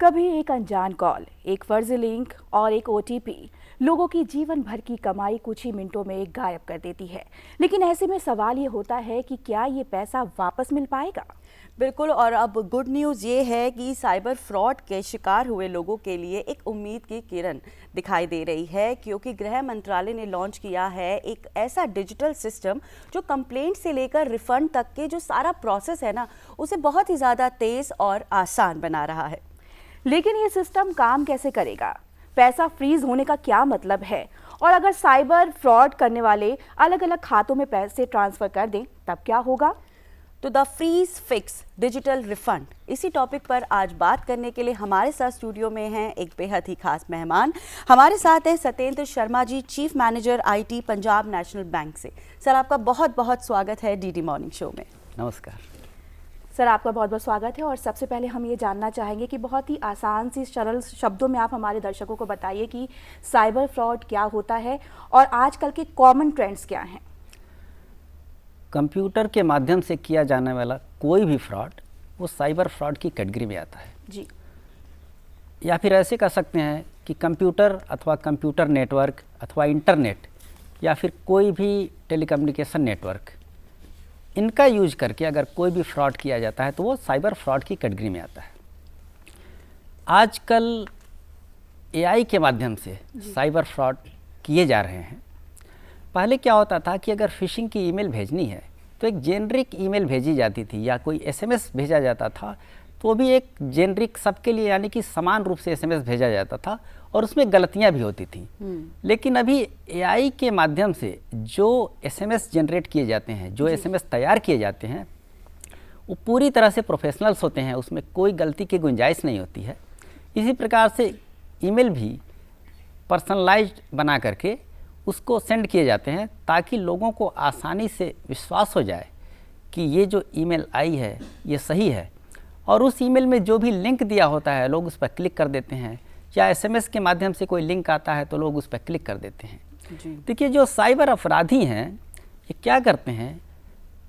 कभी एक अनजान कॉल, एक फर्जी लिंक और एक ओटीपी लोगों की जीवन भर की कमाई कुछ ही मिनटों में गायब कर देती है। लेकिन ऐसे में सवाल ये होता है कि क्या ये पैसा वापस मिल पाएगा? बिल्कुल। और अब गुड न्यूज़ ये है कि साइबर फ्रॉड के शिकार हुए लोगों के लिए एक उम्मीद की किरण दिखाई दे रही है, क्योंकि गृह मंत्रालय ने लॉन्च किया है एक ऐसा डिजिटल सिस्टम जो कंप्लेंट से लेकर रिफंड तक के जो सारा प्रोसेस है ना, उसे बहुत ही ज़्यादा तेज़ और आसान बना रहा है। लेकिन ये सिस्टम काम कैसे करेगा? पैसा फ्रीज होने का क्या मतलब है? और अगर साइबर फ्रॉड करने वाले अलग अलग खातों में पैसे ट्रांसफर कर दें तब क्या होगा? तो the freeze fix digital refund, इसी टॉपिक पर आज बात करने के लिए हमारे साथ स्टूडियो में हैं एक बेहद ही खास मेहमान। हमारे साथ हैं Satyendra Sharma ji, chief manager IT, Punjab National Bank से। सर, आपका बहुत बहुत स्वागत है डीडी मॉर्निंग शो में। नमस्कार सर, आपका बहुत बहुत स्वागत है। और सबसे पहले हम ये जानना चाहेंगे कि बहुत ही आसान सी सरल शब्दों में आप हमारे दर्शकों को बताइए कि साइबर फ्रॉड क्या होता है और आजकल के कॉमन ट्रेंड्स क्या हैं। कंप्यूटर के माध्यम से किया जाने वाला कोई भी फ्रॉड वो साइबर फ्रॉड की कैटेगरी में आता है जी। या फिर ऐसे कह सकते हैं कि कंप्यूटर अथवा कंप्यूटर नेटवर्क अथवा इंटरनेट या फिर कोई भी टेलीकम्युनिकेशन नेटवर्क, इनका यूज करके अगर कोई भी फ्रॉड किया जाता है तो वो साइबर फ्रॉड की कैटेगरी में आता है। आजकल एआई के माध्यम से साइबर फ्रॉड किए जा रहे हैं। पहले क्या होता था कि अगर फिशिंग की ईमेल भेजनी है तो एक जेनरिक ईमेल भेजी जाती थी या कोई एसएमएस भेजा जाता था, तो भी एक जेनरिक सबके लिए यानी कि समान रूप से एसएमएस भेजा जाता था और उसमें गलतियां भी होती थी। लेकिन अभी एआई के माध्यम से जो एसएमएस जनरेट किए जाते हैं, जो एसएमएस तैयार किए जाते हैं, वो पूरी तरह से प्रोफेशनल्स होते हैं, उसमें कोई गलती की गुंजाइश नहीं होती है। इसी प्रकार से ईमेल भी पर्सनलाइज्ड बना करके उसको सेंड किए जाते हैं ताकि लोगों को आसानी से विश्वास हो जाए कि ये जो ईमेल आई है ये सही है। और उस ईमेल में जो भी लिंक दिया होता है लोग उस पर क्लिक कर देते हैं, या एसएमएस के माध्यम से कोई लिंक आता है तो लोग उस पर क्लिक कर देते हैं। देखिए, जो साइबर अपराधी हैं ये क्या करते हैं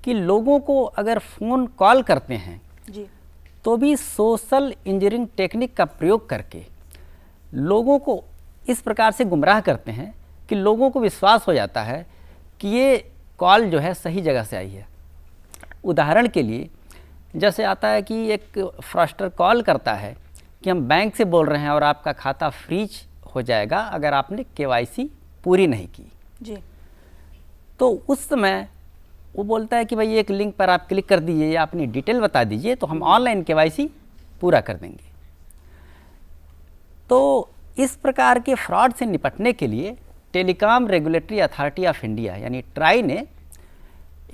कि लोगों को अगर फ़ोन कॉल करते हैं जी। तो भी सोशल इंजीनियरिंग टेक्निक का प्रयोग करके लोगों को इस प्रकार से गुमराह करते हैं कि लोगों को विश्वास हो जाता है कि ये कॉल जो है सही जगह से आई है। उदाहरण के लिए जैसे आता है कि एक फ्रॉस्टर कॉल करता है कि हम बैंक से बोल रहे हैं और आपका खाता फ्रीज हो जाएगा अगर आपने केवाईसी पूरी नहीं की जी। तो उस समय वो बोलता है कि भाई एक लिंक पर आप क्लिक कर दीजिए या अपनी डिटेल बता दीजिए तो हम ऑनलाइन केवाईसी पूरा कर देंगे। तो इस प्रकार के फ्रॉड से निपटने के लिए telecom regulatory authority of India यानी ट्राई ने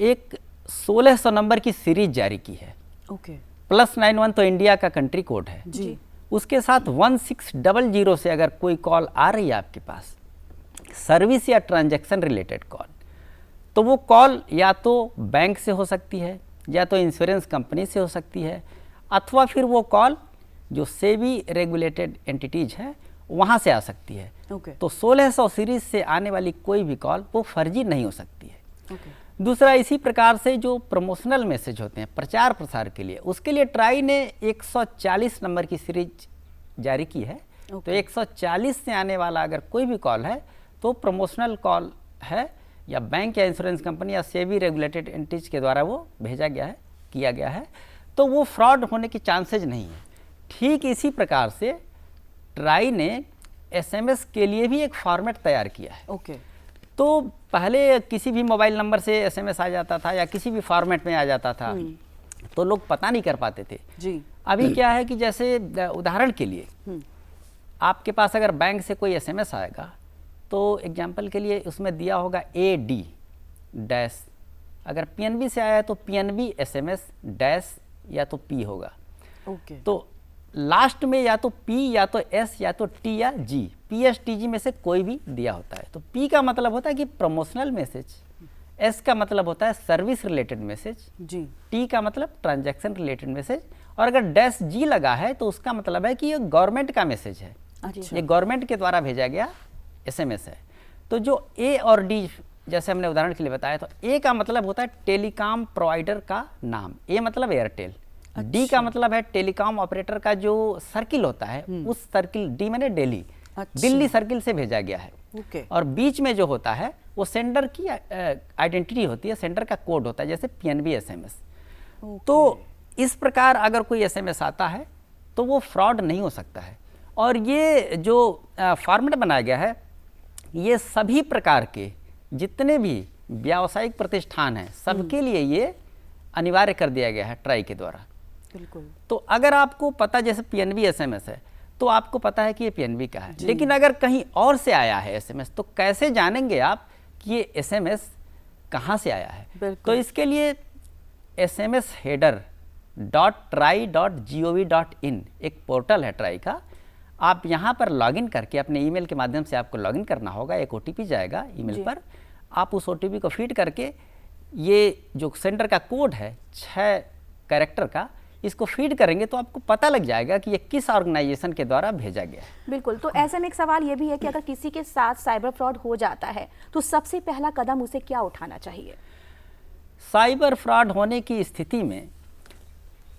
एक 1600 नंबर की सीरीज जारी की है। +91 तो इंडिया का कंट्री कोड है जी। उसके साथ 1600 से अगर कोई कॉल आ रही है आपके पास, सर्विस या ट्रांजैक्शन रिलेटेड कॉल, तो वो कॉल या तो बैंक से हो सकती है या तो इंश्योरेंस कंपनी से हो सकती है, अथवा फिर वो कॉल जो सेबी रेगुलेटेड एंटिटीज है वहाँ से आ सकती है। तो 1600 सीरीज से आने वाली कोई भी कॉल वो फर्जी नहीं हो सकती है। दूसरा, इसी प्रकार से जो प्रमोशनल मैसेज होते हैं प्रचार प्रसार के लिए, उसके लिए ट्राई ने 140 नंबर की सीरीज जारी की है। तो 140 से आने वाला अगर कोई भी कॉल है तो प्रमोशनल कॉल है या बैंक या इंश्योरेंस कंपनी या सेबी रेगुलेटेड एंटिटीज के द्वारा वो भेजा गया है, किया गया है, तो वो फ्रॉड होने की चांसेज नहीं है। ठीक इसी प्रकार से ट्राई ने एसएमएस के लिए भी एक फॉर्मेट तैयार किया है। तो पहले किसी भी मोबाइल नंबर से एसएमएस आ जाता था या किसी भी फॉर्मेट में आ जाता था तो लोग पता नहीं कर पाते थे जी। अभी क्या है कि जैसे उदाहरण के लिए आपके पास अगर बैंक से कोई एसएमएस आएगा तो एग्जांपल के लिए उसमें दिया होगा AD डैश, अगर पीएनबी से आया है तो पीएनबी एसएमएस डैश या तो P होगा। तो लास्ट में या तो P या तो S या तो T या G, PSTG में से कोई भी दिया होता है। तो P का मतलब होता है कि प्रमोशनल मैसेज, S का मतलब होता है सर्विस रिलेटेड मैसेज जी, T का मतलब ट्रांजैक्शन रिलेटेड मैसेज, और अगर डैश G लगा है तो उसका मतलब है कि ये गवर्नमेंट का मैसेज है। ये गवर्नमेंट के द्वारा भेजा गया एसएमएस है। तो जो A और D जैसे हमने उदाहरण के लिए बताया, तो ए का मतलब होता है टेलीकॉम प्रोवाइडर का नाम, ए मतलब एयरटेल, डी का मतलब है टेलीकॉम ऑपरेटर का जो सर्किल होता है, उस सर्किल, डी मैंने दिल्ली, दिल्ली सर्किल से भेजा गया है। और बीच में जो होता है वो सेंडर की आइडेंटिटी होती है, सेंडर का कोड होता है, जैसे पीएनबी एसएमएस। तो इस प्रकार अगर कोई एसएमएस आता है तो वो फ्रॉड नहीं हो सकता है। और ये जो फॉर्मेट बनाया गया है, ये सभी प्रकार के जितने भी व्यावसायिक प्रतिष्ठान हैं सबके लिए ये अनिवार्य कर दिया गया है ट्राई के द्वारा। बिल्कुल। तो अगर आपको पता, जैसे पीएनबी एसएमएस है तो आपको पता है कि ये पीएनबी का है, लेकिन अगर कहीं और से आया है एसएमएस, तो कैसे जानेंगे आप कि ये एसएमएस कहाँ से आया है? तो इसके लिए sms-header.try.gov.in एक पोर्टल है ट्राई का, आप यहाँ पर लॉगिन करके अपने ईमेल के माध्यम से आपको लॉगिन करना होगा, एक ओटीपी जाएगा ईमेल पर, आप उस ओटीपी को फीड करके ये जो सेंटर का कोड है 6 कैरेक्टर का, इसको फीड करेंगे तो आपको पता लग जाएगा कि ये किस ऑर्गेनाइजेशन के द्वारा भेजा गया है। बिल्कुल। तो ऐसे में एक सवाल ये भी है कि अगर किसी के साथ साइबर फ्रॉड हो जाता है तो सबसे पहला कदम उसे क्या उठाना चाहिए? साइबर फ्रॉड होने की स्थिति में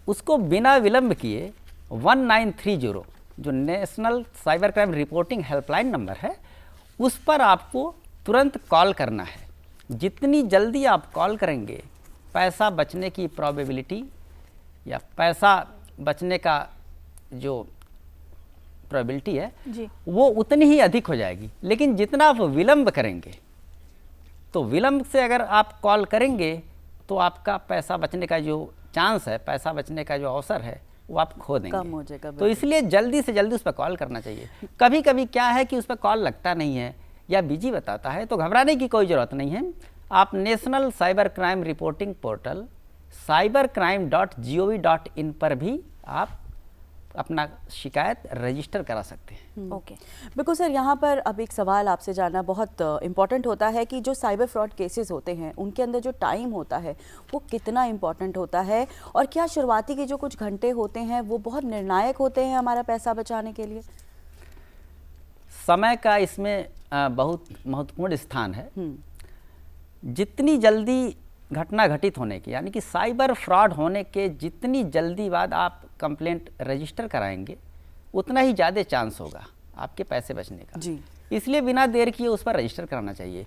उसको बिना विलंब किए 1930 जो national Cyber Crime reporting helpline number है, उस पर आपको तुरंत कॉल करना है। जितनी जल्दी आप कॉल करेंगे, पैसा बचने की प्रोबेबिलिटी या पैसा बचने का जो प्रोबेबिलिटी है वो उतनी ही अधिक हो जाएगी। लेकिन जितना आप विलंब करेंगे, तो विलंब से अगर आप कॉल करेंगे तो आपका पैसा बचने का जो चांस है, पैसा बचने का जो अवसर है, वो आप खो देंगे, कम हो जाएगा। तो इसलिए जल्दी से जल्दी उस पर कॉल करना चाहिए। कभी कभी क्या है कि उस पर कॉल लगता नहीं है या बिजी बताता है, तो घबराने की कोई ज़रूरत नहीं है। आप national Cyber Crime Reporting portal cybercrime.gov.in पर भी आप अपना शिकायत रजिस्टर करा सकते हैं। ओके, बिल्कुल सर। यहाँ पर अब एक सवाल आपसे जानना बहुत इम्पॉर्टेंट होता है कि जो साइबर फ्रॉड केसेस होते हैं उनके अंदर जो टाइम होता है वो कितना इम्पॉर्टेंट होता है, और क्या शुरुआती के जो कुछ घंटे होते हैं वो बहुत निर्णायक होते हैं हमारा पैसा बचाने के लिए? समय का इसमें बहुत महत्वपूर्ण स्थान है। जितनी जल्दी घटना घटित होने की, यानी कि साइबर फ्रॉड होने के जितनी जल्दी बाद आप कंप्लेंट रजिस्टर कराएंगे, उतना ही ज़्यादा चांस होगा आपके पैसे बचने का जी। इसलिए बिना देर किए उस पर रजिस्टर कराना चाहिए।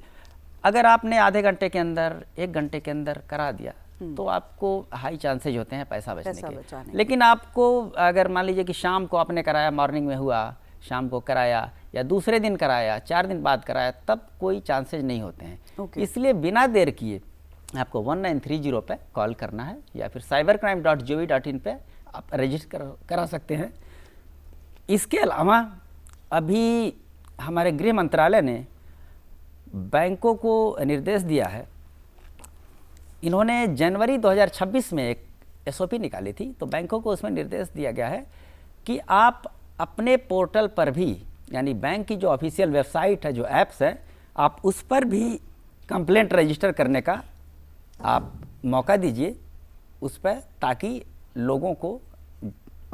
अगर आपने आधे घंटे के अंदर, 1 घंटे के अंदर करा दिया तो आपको हाई चांसेज होते हैं पैसा बचने के। लेकिन आपको अगर मान लीजिए कि शाम को आपने कराया, मॉर्निंग में हुआ, शाम को कराया या दूसरे दिन कराया, 4 दिन बाद कराया, तब कोई चांसेज नहीं होते हैं। इसलिए बिना देर किए आपको 1930 पे कॉल करना है या फिर cybercrime.gov.in पे आप रजिस्टर करा सकते हैं। इसके अलावा अभी हमारे गृह मंत्रालय ने बैंकों को निर्देश दिया है। इन्होंने जनवरी 2026 में एक SOP निकाली थी, तो बैंकों को उसमें निर्देश दिया गया है कि आप अपने पोर्टल पर भी, यानी बैंक की जो ऑफिशियल वेबसाइट है, जो ऐप्स है, आप उस पर भी कंप्लेंट रजिस्टर करने का आप मौका दीजिए उस पर, ताकि लोगों को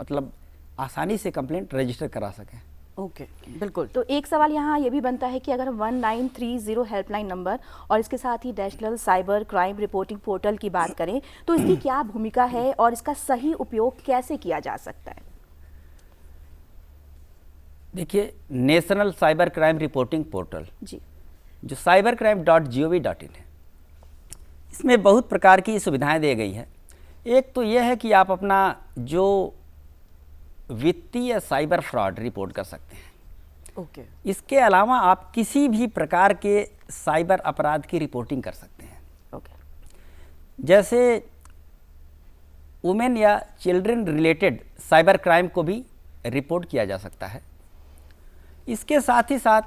मतलब आसानी से कंप्लेंट रजिस्टर करा सकें। ओके, बिल्कुल। तो एक सवाल यहाँ ये भी बनता है कि अगर 1930 हेल्पलाइन नंबर और इसके साथ ही National Cyber Crime Reporting Portal की बात करें तो इसकी क्या भूमिका है और इसका सही उपयोग कैसे किया जा सकता है? देखिए, National Cyber Crime Reporting Portal जी, जो cybercrime.gov.in है, इसमें बहुत प्रकार की सुविधाएं दी गई हैं। एक तो यह है कि आप अपना जो वित्तीय साइबर फ्रॉड रिपोर्ट कर सकते हैं। ओके। इसके अलावा आप किसी भी प्रकार के साइबर अपराध की रिपोर्टिंग कर सकते हैं। ओके। जैसे वुमेन या चिल्ड्रन रिलेटेड साइबर क्राइम को भी रिपोर्ट किया जा सकता है। इसके साथ ही साथ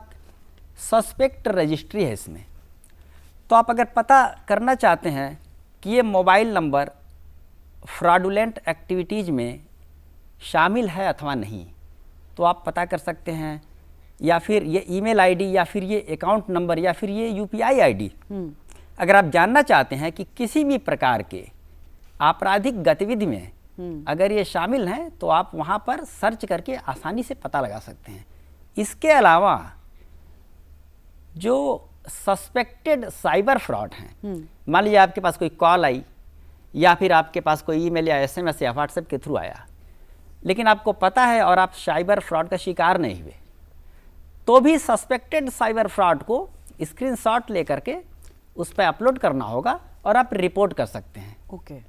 सस्पेक्ट रजिस्ट्री है इसमें, तो आप अगर पता करना चाहते हैं कि ये मोबाइल नंबर फ्रॉडुलेंट एक्टिविटीज़ में शामिल है अथवा नहीं, तो आप पता कर सकते हैं। या फिर ये ईमेल आईडी या फिर ये अकाउंट नंबर या फिर ये UPI आईडी, अगर आप जानना चाहते हैं कि किसी भी प्रकार के आपराधिक गतिविधि में अगर ये शामिल हैं, तो आप वहाँ पर सर्च करके आसानी से पता लगा सकते हैं। इसके अलावा जो सस्पेक्टेड साइबर फ्रॉड हैं, मान लीजिए आपके पास कोई कॉल आई या फिर आपके पास कोई ईमेल या एसएमएस या व्हाट्सएप के थ्रू आया, लेकिन आपको पता है और आप साइबर फ्रॉड का शिकार नहीं हुए, तो भी सस्पेक्टेड साइबर फ्रॉड को स्क्रीनशॉट लेकर के उस पर अपलोड करना होगा और आप रिपोर्ट कर सकते हैं ओके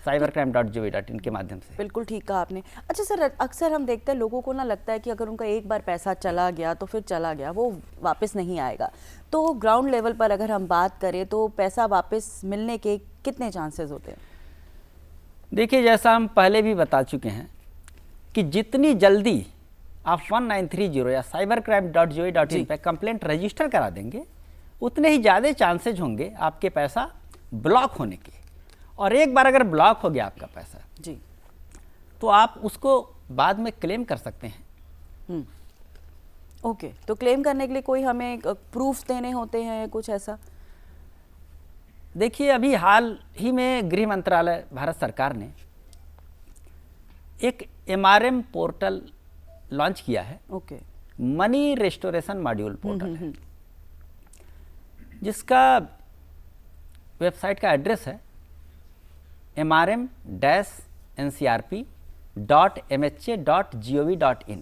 cybercrime.gov.in के माध्यम से। बिल्कुल ठीक कहा आपने। अच्छा सर, अक्सर हम देखते हैं लोगों को ना लगता है कि अगर उनका एक बार पैसा चला गया तो फिर चला गया, वो वापस नहीं आएगा। तो ग्राउंड लेवल पर अगर हम बात करें तो पैसा वापस मिलने के कितने चांसेस होते हैं? देखिए, जैसा हम पहले भी बता चुके हैं कि जितनी जल्दी आप 1930 या cybercrime.gov.in पे कंप्लेंट रजिस्टर करा देंगे, उतने ही ज़्यादा चांसेज होंगे आपके पैसा ब्लॉक होने के। और एक बार अगर ब्लॉक हो गया आपका पैसा जी, तो आप उसको बाद में क्लेम कर सकते हैं। ओके, तो क्लेम करने के लिए कोई हमें प्रूफ देने होते हैं, कुछ ऐसा? देखिए, अभी हाल ही में गृह मंत्रालय भारत सरकार ने एक MRM पोर्टल लॉन्च किया है। Okay, money restoration module portal है, जिसका वेबसाइट का एड्रेस है mrm-ncrp.mha.gov.in।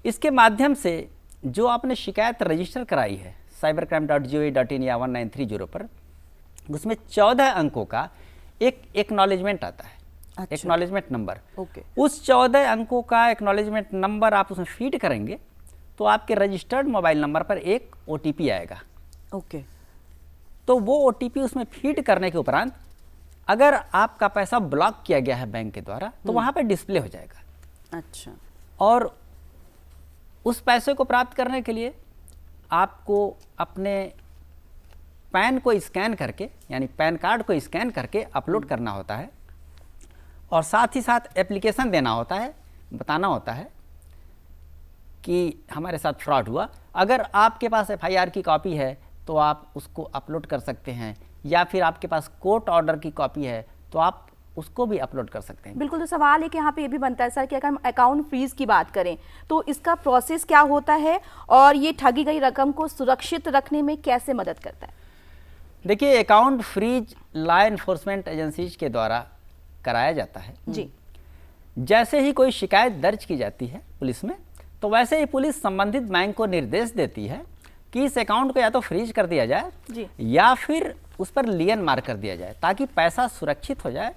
इसके माध्यम से जो आपने शिकायत रजिस्टर कराई है cybercrime.gov.in या 1930 पर, उसमें 14 अंकों का एक एक्नॉलेजमेंट आता है। अच्छा। Acknowledgement number. ओके। उस 14 अंकों का एक्नॉलेजमेंट नंबर आप उसमें फीड करेंगे तो आपके रजिस्टर्ड मोबाइल नंबर पर एक OTP आएगा। ओके, तो वो OTP उसमें फीड करने के उपरांत अगर आपका पैसा ब्लॉक किया गया है बैंक के द्वारा तो वहाँ पर डिस्प्ले हो जाएगा। अच्छा, और उस पैसे को प्राप्त करने के लिए आपको अपने पैन को स्कैन करके, यानी पैन कार्ड को स्कैन करके अपलोड करना होता है, और साथ ही साथ एप्लीकेशन देना होता है, बताना होता है कि हमारे साथ फ्रॉड हुआ। अगर आपके पास FIR की कॉपी है तो आप उसको अपलोड कर सकते हैं, या फिर आपके पास कोर्ट ऑर्डर की कॉपी है तो आप उसको भी अपलोड कर सकते हैं। बिल्कुल। तो सवाल है कि यहाँ पे ये भी बनता है सर कि अगर हम अकाउंट फ्रीज की बात करें तो इसका प्रोसेस क्या होता है और ये ठगी गई रकम को सुरक्षित रखने में कैसे मदद करता है? देखिए, account freeze law enforcement agencies के द्वारा कराया जाता है जी। जैसे ही कोई शिकायत दर्ज की जाती है पुलिस में, तो वैसे ही पुलिस संबंधित बैंक को निर्देश देती है कि इस अकाउंट को या तो फ्रीज कर दिया जाए जी। या फिर उस पर लियन मार कर दिया जाए, ताकि पैसा सुरक्षित हो जाए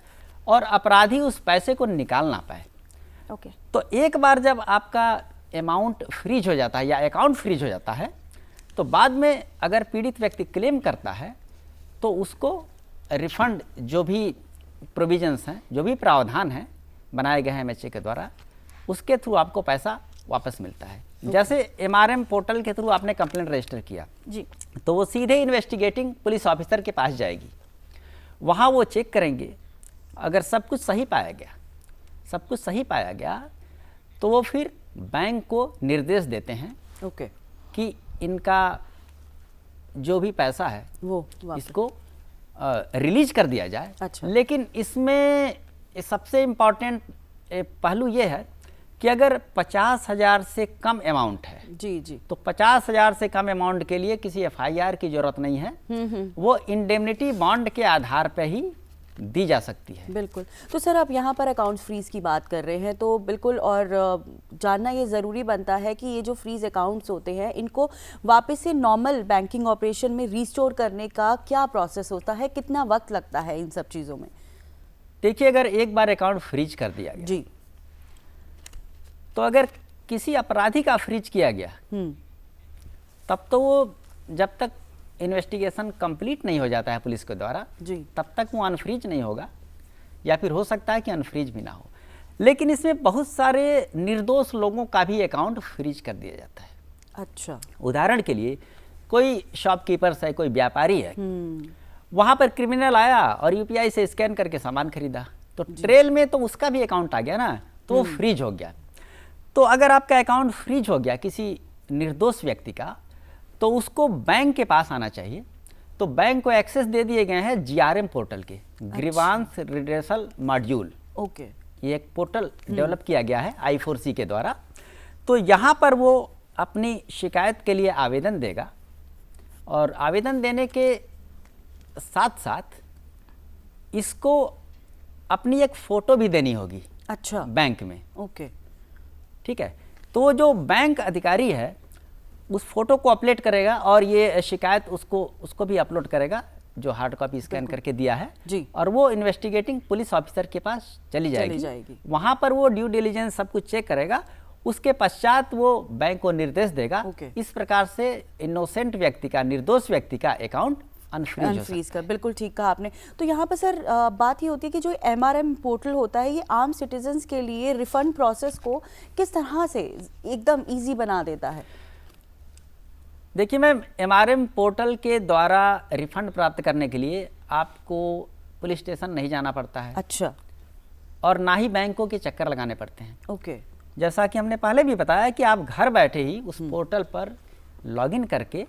और अपराधी उस पैसे को निकाल ना पाए। ओके। तो एक बार जब आपका अमाउंट फ्रीज हो जाता है या अकाउंट फ्रीज हो जाता है, तो बाद में अगर पीड़ित व्यक्ति क्लेम करता है तो उसको रिफंड, जो भी प्रोविजंस हैं, जो भी प्रावधान हैं बनाए गए हैं MHA के द्वारा, उसके थ्रू आपको पैसा वापस मिलता है। जैसे MRM पोर्टल के थ्रू आपने कंप्लेंट रजिस्टर किया जी, तो वो सीधे इन्वेस्टिगेटिंग पुलिस ऑफिसर के पास जाएगी, वहाँ वो चेक करेंगे, अगर सब कुछ सही पाया गया तो वो फिर बैंक को निर्देश देते हैं ओके, कि इनका जो भी पैसा है वो वापस। इसको रिलीज कर दिया जाए। अच्छा। लेकिन इसमें सबसे इम्पॉर्टेंट पहलू ये है कि अगर 50,000 से कम अमाउंट है जी जी, तो 50,000 से कम अमाउंट के लिए किसी FIR की जरूरत नहीं है, वो इंडेमनिटी बॉन्ड के आधार पर ही दी जा सकती है। बिल्कुल। तो सर, आप यहाँ पर अकाउंट फ्रीज की बात कर रहे हैं तो बिल्कुल, और जानना ये ज़रूरी बनता है कि ये जो फ्रीज अकाउंट्स होते हैं इनको वापस से नॉर्मल बैंकिंग ऑपरेशन में रिस्टोर करने का क्या प्रोसेस होता है, कितना वक्त लगता है इन सब चीज़ों में? देखिए, अगर एक बार अकाउंट फ्रीज कर दिया गया जी, तो अगर किसी अपराधी का फ्रीज किया गया तब तो वो जब तक इन्वेस्टिगेशन कंप्लीट नहीं हो जाता है पुलिस के द्वारा, जी, तब तक वो अनफ्रीज नहीं होगा, या फिर हो सकता है कि अनफ्रीज भी ना हो। लेकिन इसमें बहुत सारे निर्दोष लोगों का भी अकाउंट फ्रीज कर दिया जाता है। अच्छा, उदाहरण के लिए, कोई शॉपकीपर्स है, कोई व्यापारी है, वहाँ पर क्रिमिनल आया और UPI से स्कैन करके सामान खरीदा, तो ट्रेल में तो उसका भी अकाउंट आ गया ना, तो वो फ्रीज हो गया। तो अगर आपका अकाउंट फ्रीज हो गया किसी निर्दोष व्यक्ति का, तो उसको बैंक के पास आना चाहिए। तो बैंक को एक्सेस दे दिए गए हैं GRM पोर्टल के, ग्रीवांस रिड्रेसल मॉड्यूल। ओके, ये एक पोर्टल डेवलप किया गया है I4C के द्वारा। तो यहाँ पर वो अपनी शिकायत के लिए आवेदन देगा और आवेदन देने के साथ साथ इसको अपनी एक फ़ोटो भी देनी होगी अच्छा बैंक में। ओके ठीक है, तो जो बैंक अधिकारी है उस फोटो को अपलोड करेगा और ये शिकायत उसको भी अपलोड करेगा जो हार्ड कॉपी स्कैन करके दिया है जी। और वो इन्वेस्टिगेटिंग पुलिस ऑफिसर के पास चली जाएगी। वहाँ पर वो ड्यू डिलीजेंस सब कुछ चेक करेगा, उसके पश्चात वो बैंक को निर्देश देगा। इस प्रकार से इनोसेंट व्यक्ति का, निर्दोष व्यक्ति का अकाउंट अनफ्रीज कर। बिल्कुल ठीक कहा आपने। तो यहाँ पर सर बात ये होती है कि जो MRM पोर्टल होता है ये आम सिटीजन्स के लिए रिफंड प्रोसेस को किस तरह से एकदम इजी बना देता है? देखिए मैम, MRM पोर्टल के द्वारा रिफंड प्राप्त करने के लिए आपको पुलिस स्टेशन नहीं जाना पड़ता है। अच्छा। और ना ही बैंकों के चक्कर लगाने पड़ते हैं। ओके। जैसा कि हमने पहले भी बताया कि आप घर बैठे ही उस पोर्टल पर लॉगिन करके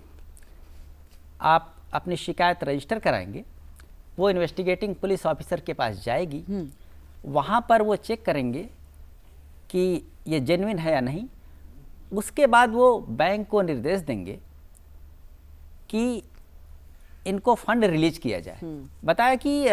आप अपनी शिकायत रजिस्टर कराएंगे, वो इन्वेस्टिगेटिंग पुलिस ऑफिसर के पास जाएगी, वहाँ पर वो चेक करेंगे कि ये जेन्युइन है या नहीं। उसके बाद वो बैंक को निर्देश देंगे कि इनको फंड रिलीज किया जाए। बताया कि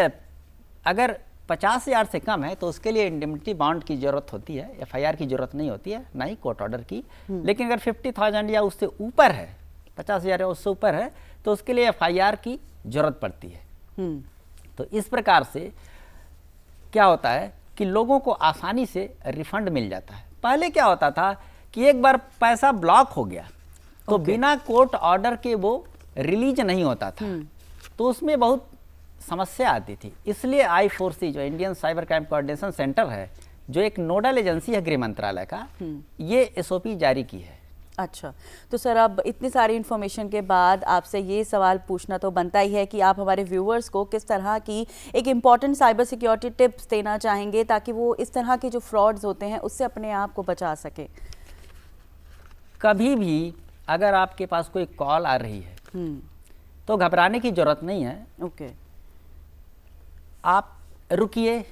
अगर 50,000 से कम है तो उसके लिए इंडेमनिटी बॉन्ड की ज़रूरत होती है, FIR की ज़रूरत नहीं होती है, ना ही कोर्ट ऑर्डर की। लेकिन अगर 50,000 या उससे ऊपर है, 50,000 या उससे ऊपर है, तो उसके लिए FIR की ज़रूरत पड़ती है। तो इस प्रकार से क्या होता है कि लोगों को आसानी से रिफंड मिल जाता है। पहले क्या होता था कि एक बार पैसा ब्लॉक हो गया तो बिना कोर्ट ऑर्डर के वो रिलीज नहीं होता था, तो उसमें बहुत समस्या आती थी। इसलिए I4C जो Indian cyber crime coordination centre है, जो एक नोडल एजेंसी है गृह मंत्रालय का, ये SOP जारी की है। अच्छा, तो सर अब इतनी सारी इन्फॉर्मेशन के बाद आपसे ये सवाल पूछना तो बनता ही है कि आप हमारे व्यूअर्स को किस तरह की एक इम्पॉर्टेंट साइबर सिक्योरिटी टिप्स देना चाहेंगे ताकि वो इस तरह के जो फ्रॉड्स होते हैं उससे अपने आप को बचा सके। कभी भी अगर आपके पास कोई कॉल आ रही है तो घबराने की जरूरत नहीं है। ओके। आप रुकिए,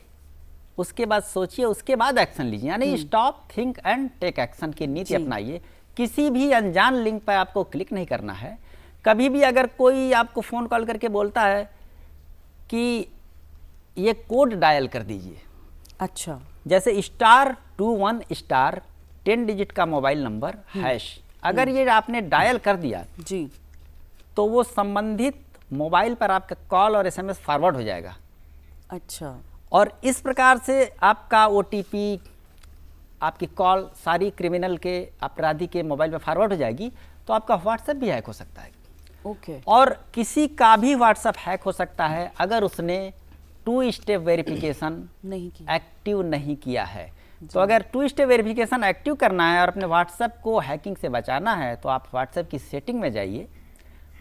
उसके बाद सोचिए, उसके बाद एक्शन लीजिए, यानी stop, think and take action की नीति अपनाइए। किसी भी अनजान लिंक पर आपको क्लिक नहीं करना है। कभी भी अगर कोई आपको फ़ोन कॉल करके बोलता है कि ये कोड डायल कर दीजिए, अच्छा, जैसे *21* 10 डिजिट का मोबाइल नंबर हैश, अगर ये आपने डायल कर दिया जी, तो वो संबंधित मोबाइल पर आपका कॉल और SMS फॉरवर्ड हो जाएगा। अच्छा। और इस प्रकार से आपका OTP, आपकी कॉल सारी क्रिमिनल के, अपराधी के मोबाइल पे फॉरवर्ड हो जाएगी, तो आपका व्हाट्सएप भी हैक हो सकता है। ओके। और किसी का भी व्हाट्सएप हैक हो सकता है अगर उसने 2 स्टेप वेरिफिकेशन एक्टिव नहीं किया है। तो अगर 2 स्टेप वेरिफिकेशन एक्टिव करना है और अपने व्हाट्सएप को हैकिंग से बचाना है तो आप व्हाट्सएप की सेटिंग में जाइए,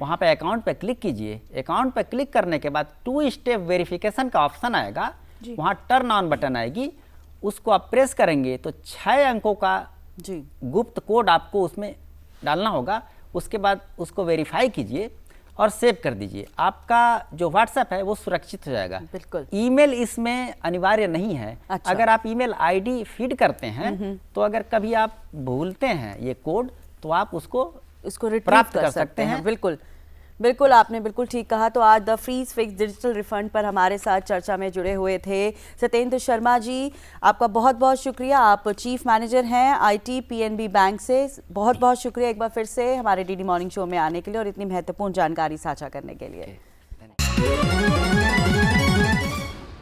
वहाँ पे अकाउंट पे क्लिक कीजिए। अकाउंट पे क्लिक करने के बाद 2 स्टेप वेरिफिकेशन का ऑप्शन आएगा, वहाँ टर्न ऑन बटन आएगी, उसको आप प्रेस करेंगे तो 6 अंकों का गुप्त कोड आपको उसमें डालना होगा। उसके बाद उसको वेरीफाई कीजिए और सेव कर दीजिए। आपका जो व्हाट्सएप है वो सुरक्षित हो जाएगा। बिल्कुल। ईमेल इसमें अनिवार्य नहीं है। अच्छा। अगर आप ईमेल आईडी फीड करते हैं तो अगर कभी आप भूलते हैं ये कोड तो आप उसको प्राप्त कर सकते हैं। बिल्कुल बिल्कुल, आपने बिल्कुल ठीक कहा। तो आज the freeze fix digital refund पर हमारे साथ चर्चा में जुड़े हुए थे सत्येंद्र शर्मा जी। आपका बहुत बहुत शुक्रिया। आप चीफ मैनेजर हैं IT PNB बैंक से। बहुत बहुत शुक्रिया एक बार फिर से हमारे DD मॉर्निंग शो में आने के लिए और इतनी महत्वपूर्ण जानकारी साझा करने के लिए।